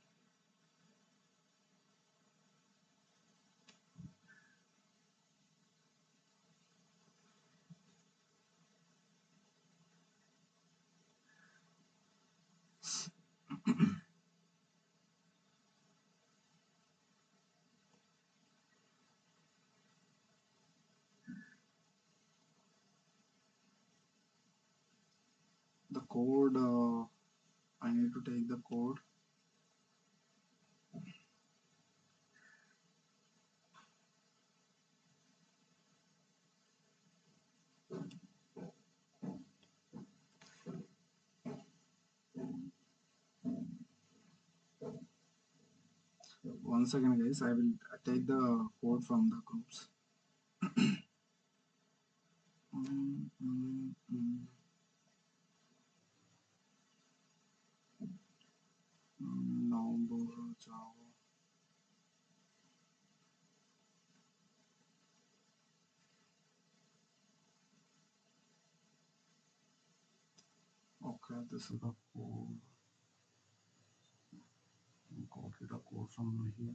The code, I need to take the code. One second, guys. I will take the code from the groups. Mm, mm, mm, November, Java. Okay, this is the code. Copy the code from here.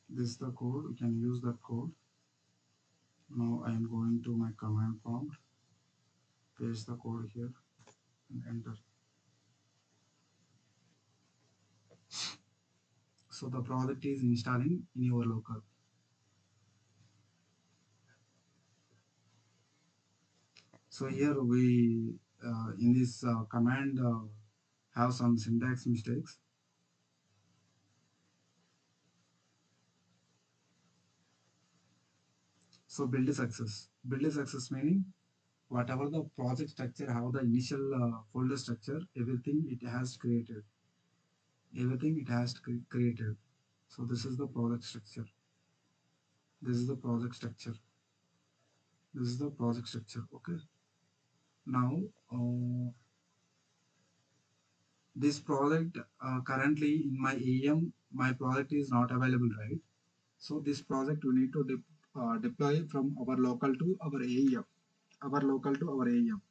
This is the code. You can use that code. Now I am going to my command prompt. Paste the code here and enter. So the project is installing in your local. So here we in this command have some syntax mistakes. So build a success. Build a success meaning whatever the project structure, how the initial folder structure, everything it has created. Everything it has created. So this is the project structure. This is the project structure. This is the project structure. Okay. Now this project currently in my EM, my project is not available, right? So this project we need to deploy from our local to our AEM, our local to our AEM.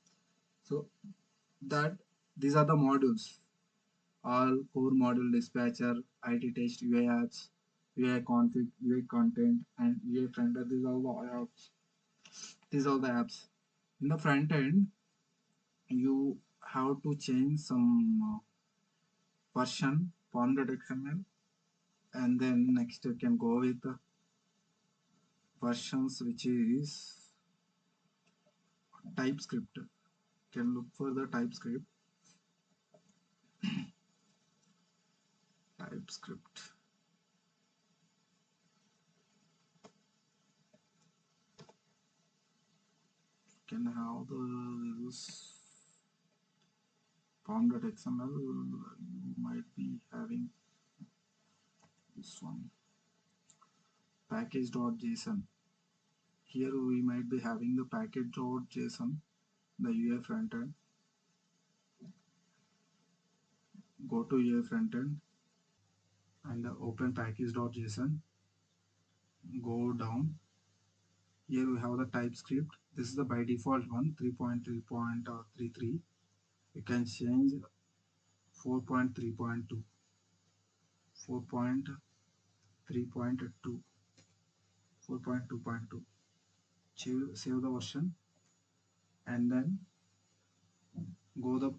So that these are the modules, all core module dispatcher, IT test, UI apps, UI config, UI content, and UI front end. These are all the apps. These are the apps. In the front end, you have to change some version, form.xml, and then next you can go with the versions which is TypeScript. Can look for the TypeScript. Can have the this form.xml. You might be having this one package.json. Here we might be having the package.json, the UI frontend. Go to UI frontend and open package.json. Go down. Here we have the TypeScript. This is the by default one, 3.3.33. You can change 4.3.2, 4.3.2, 4.2.2. Save the version and then go the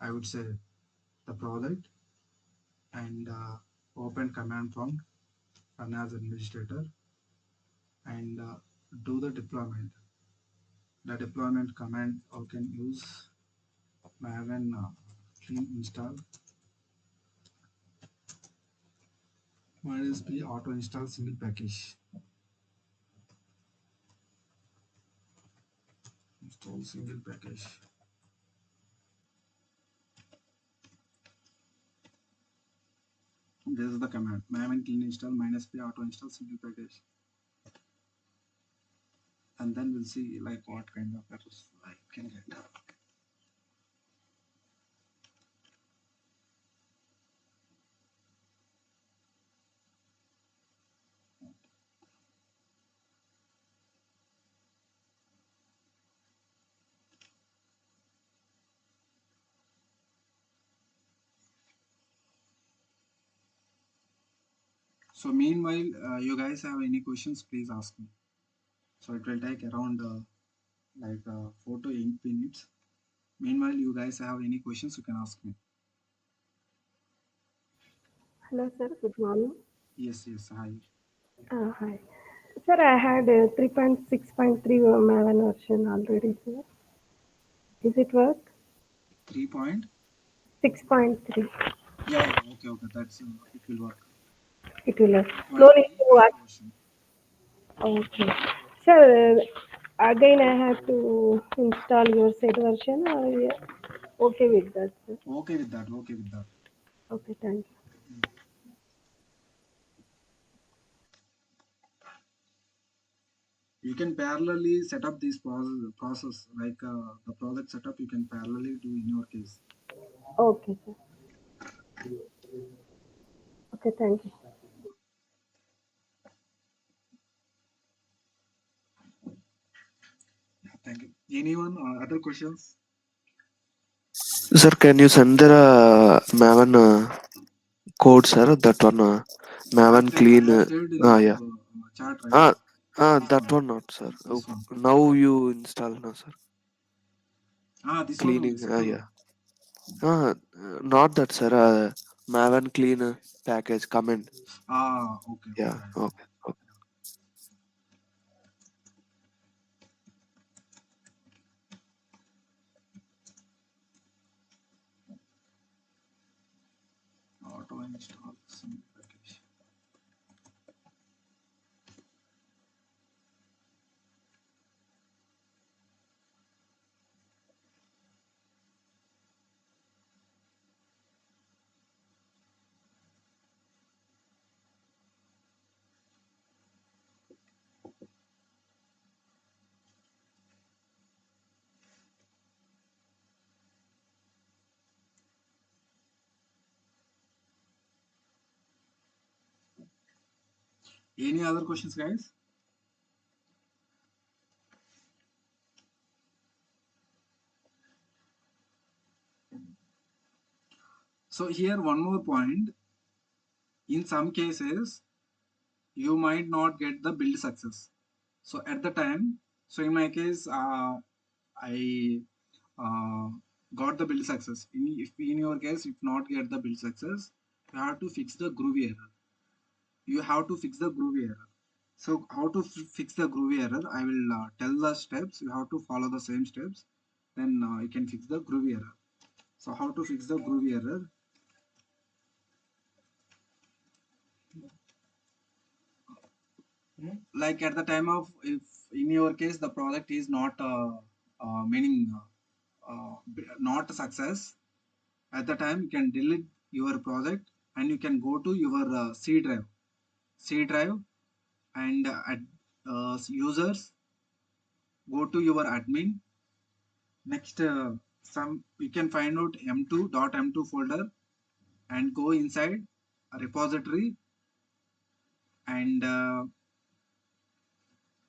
I would say the project and open command prompt, run as administrator, and do the deployment. The deployment command you can use maven clean install minus p auto install single package. Install single package. This is the command maven clean install minus p auto install single package, and then we'll see like what kind of errors I can get. So meanwhile, you guys have any questions, please ask me. So it will take around 4 to 8 minutes. Meanwhile, you guys have any questions, you can ask me. Hello, sir. Good morning. Yes, yes, hi. Hi. Sir, I had 3.6.3 Maven version already, sir. Is it work? 3 point? 6.3. Yeah, yeah, okay, okay, that's it will work. It will work. No need 3.3 to alpha what? version. Okay. Sir, again I have to install your set version or okay with that, sir? Okay with that, okay with that. Okay, thank you. Mm. You can parallelly set up this process like the project setup you can parallelly do in your case. Okay, sir. Okay, thank you. Yeah, thank you. Anyone other questions? Sir, can you send the Maven code, sir? That one, Maven I clean. have saved in the Yeah. chat, right? Ah, This that one, one not, sir. this one. Now you install now, sir. This one only Cleaning. second Yeah. one. Not that, sir. Maven clean package command. Okay, Yeah. okay, I got Okay. it. Okay. Install some package. Any other questions, guys? So here one more point. In some cases, you might not get the build success. So at the time, so in my case, I got the build success. If in your case, if not get the build success, you have to fix the groovy error. You have to fix the groovy error. So how to fix the groovy error? I will tell the steps. You have to follow the same steps. Then you can fix the groovy error. So how to fix the groovy error? Like at the time of, if in your case the project is not meaning not a success, at the time you can delete your project and you can go to your C drive, and users, go to your admin. Next, some you can find out m2.m2 folder and go inside a repository, and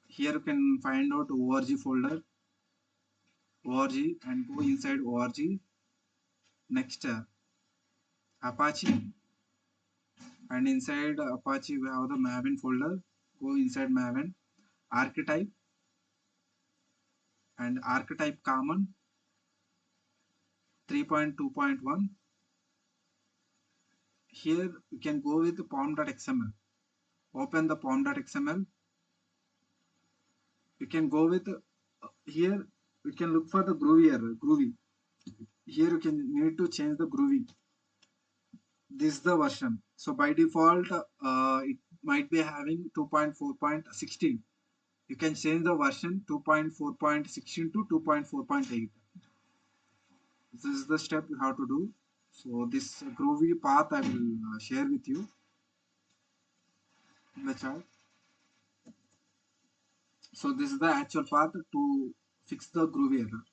here you can find out org folder, org, and go inside org. Next, Apache, and inside Apache we have the Maven folder. Go inside Maven, archetype, and archetype common 3.2.1. Here you can go with pom.xml. Open the pom.xml. You can go with here. You can look for the groovy error. Groovy. Here you can need to change the groovy. This is the version. So by default, it might be having 2.4.16. You can change the version 2.4.16 to 2.4.8. This is the step you have to do. So this groovy path I will share with you in the chat. So this is the actual path to fix the groovy error.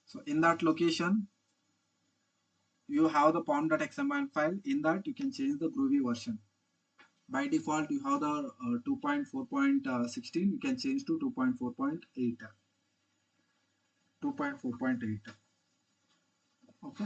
So in that location, you have the pom.xml file. In that you can change the groovy version. By default, you have the 2.4.16. You can change to 2.4.8. 2.4.8. Okay.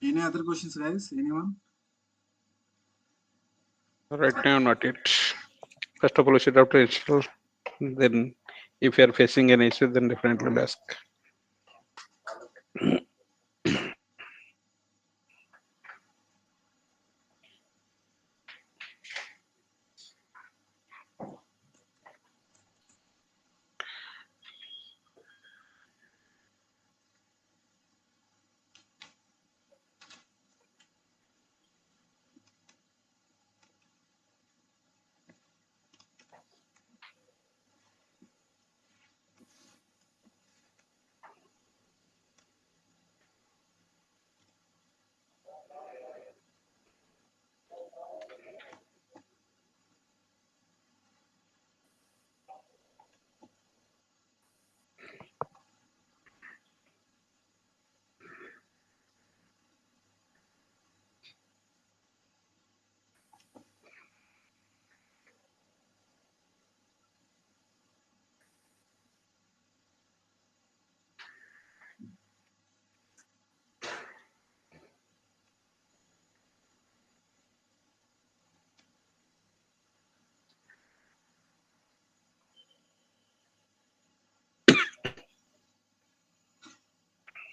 Any other questions, guys? Anyone? Right now, not yet. First of all, you should have to install. Then, if you are facing an issue, then definitely ask.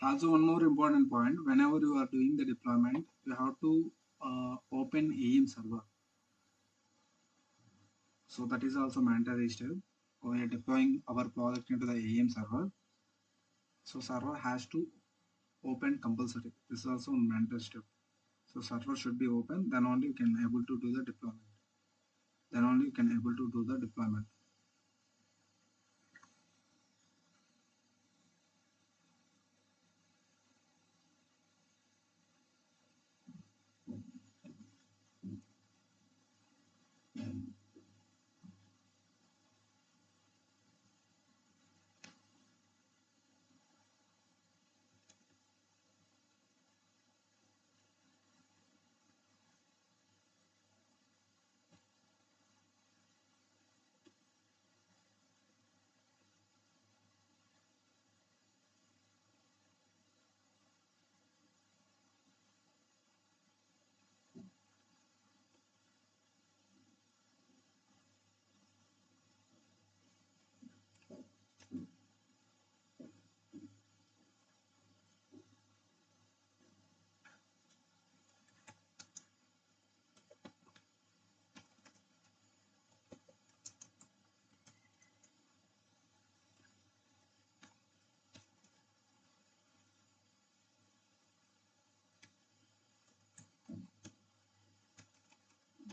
Also, one more important point, whenever you are doing the deployment, you have to open AIM server. So that is also mandatory step. We are deploying our project into the AIM server. So server has to open compulsory. This is also a mandatory step. So server should be open, then only you can able to do the deployment. Then only you can able to do the deployment.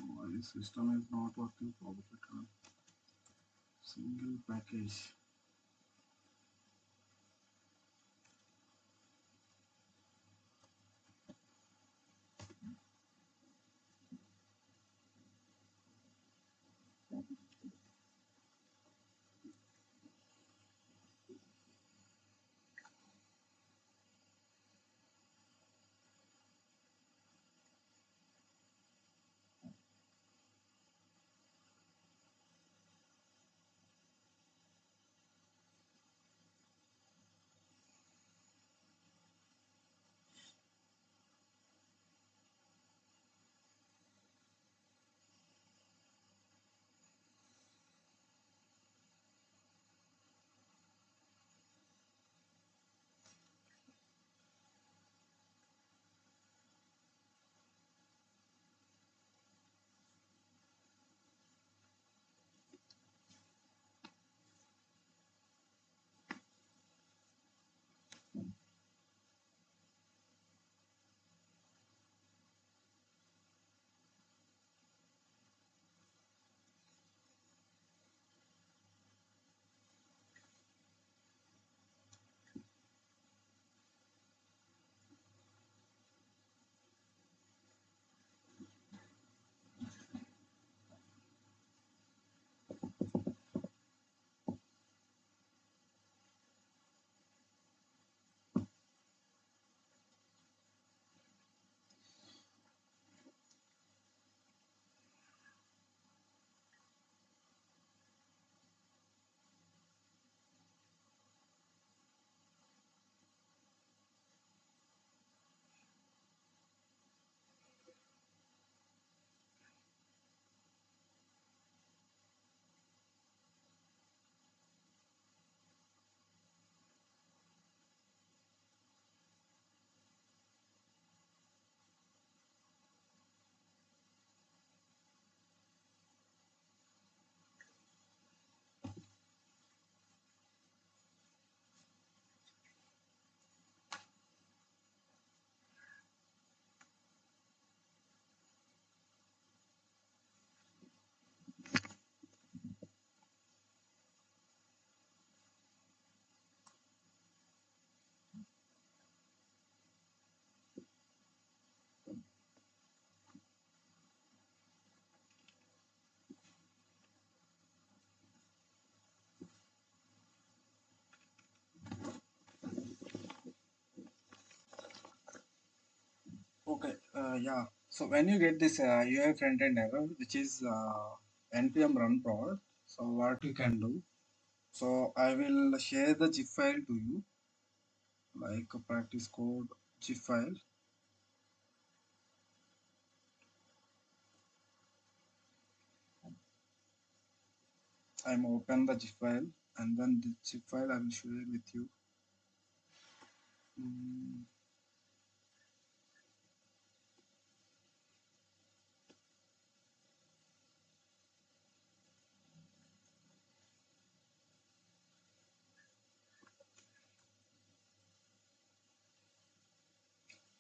My system is not working properly. Single package. Okay, yeah. So when you get this UI front-end error, which is npm run prod, so what you can do? So I will share the zip file to you, like a practice code zip file. I'm open the zip file, and then the zip file I will share with you. Mm,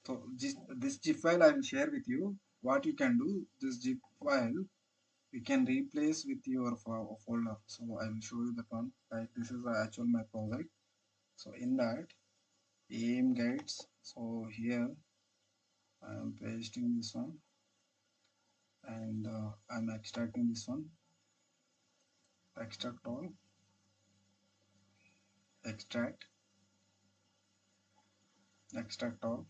so this zip file I will share with you. What you can do, this zip file you can replace with your folder. So I will show you that one. Like this is the actual my project. So in that aim guides. So here I am pasting this one and I'm extracting this one. Extract all. Extract. Extract all.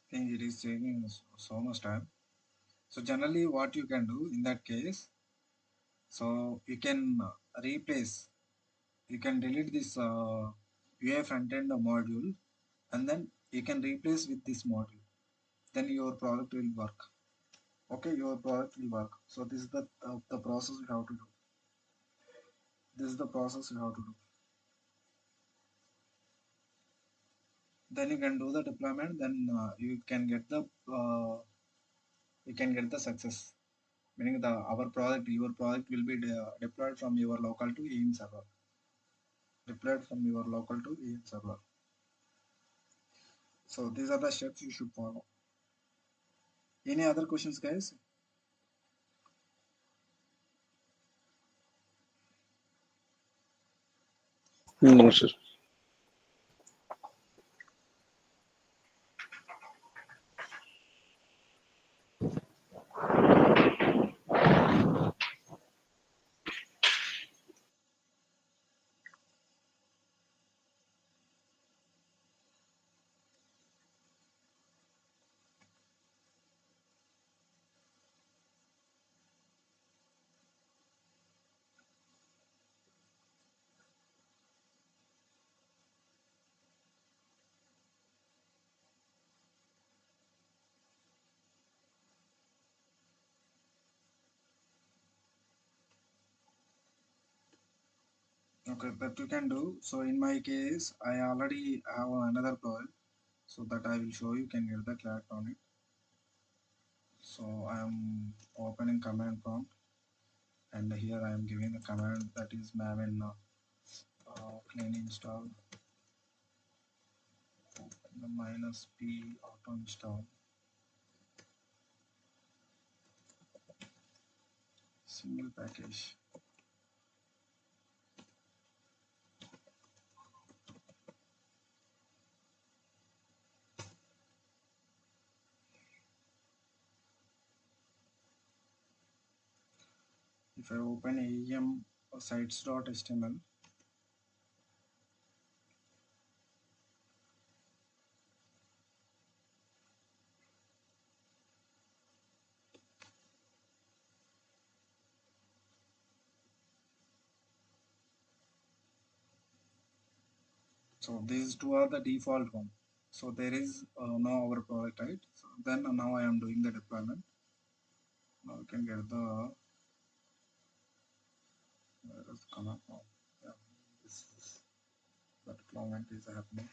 I think it is taking so much time. So generally what you can do in that case, so you can replace, you can delete this UI front-end module and then you can replace with this module. Then your product will work. Okay, your product will work. So this is the process you have to do. This is the process you have to do. Then you can do the deployment. Then you can get the success. Meaning your product will be deployed from your local to EM server. Deployed from your local to EM server. So these are the steps you should follow. Any other questions, guys? No, sir. Okay, that you can do. So in my case, I already have another project, so that I will show you can get the clarity on it. So I am opening command prompt, and here I am giving the command that is maven clean install the -p auto install single package. If I open AEM sites.html, so these two are the default one. So there is no our product, right? So then now I am doing the deployment. Now you can get the where is the command now? Yeah, this is the deployment is happening.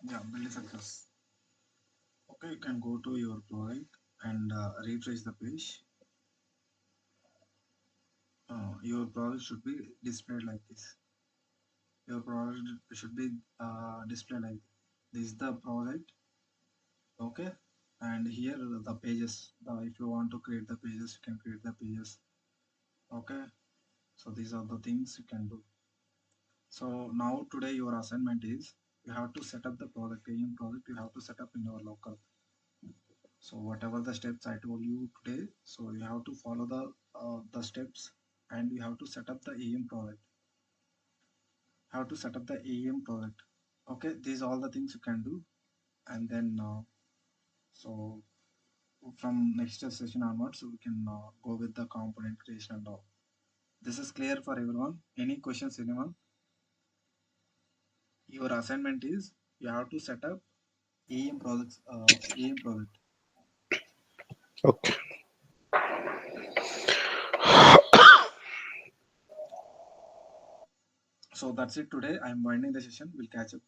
Yeah, build a success. Okay, you can go to your product and refresh the page. Your product should be displayed like this. Your product should be displayed like this is the product. Okay, and here the pages. If you want to create the pages, you can create the pages. Okay, so these are the things you can do. So now today your assignment is you have to set up the product in product. You have to set up in your local. So whatever the steps I told you today, so you have to follow the steps and you have to set up the AEM product. How to set up the AEM product. Okay, these are all the things you can do, and then so from next session onwards, we can go with the component creation and all. This is clear for everyone. Any questions, anyone? Your assignment is you have to set up AEM projects, AEM project. Okay. So that's it today. I'm winding the session. We'll catch up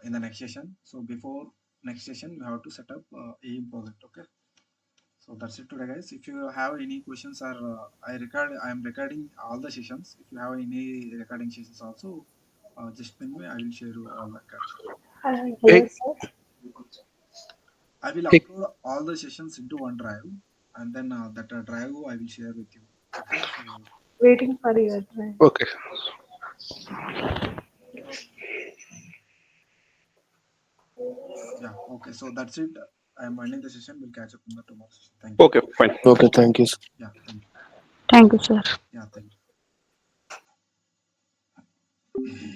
in the next session. So before next session, you have to set up AEM project. Okay. So that's it today, guys. If you have any questions, or I am recording all the sessions. If you have any recording sessions also, just ping me. I will share you all the records. Hey, Yes, sir. I will hey, upload all the sessions into one drive, and then that drive I will share with you. Okay, so Waiting for your time. okay. yeah, okay. So that's it. I am ending the session. We'll catch up in the tomorrow session. Thank you. Okay, fine. Okay, thank you. Yeah, thank you. Thank you, sir. Yeah, thank you.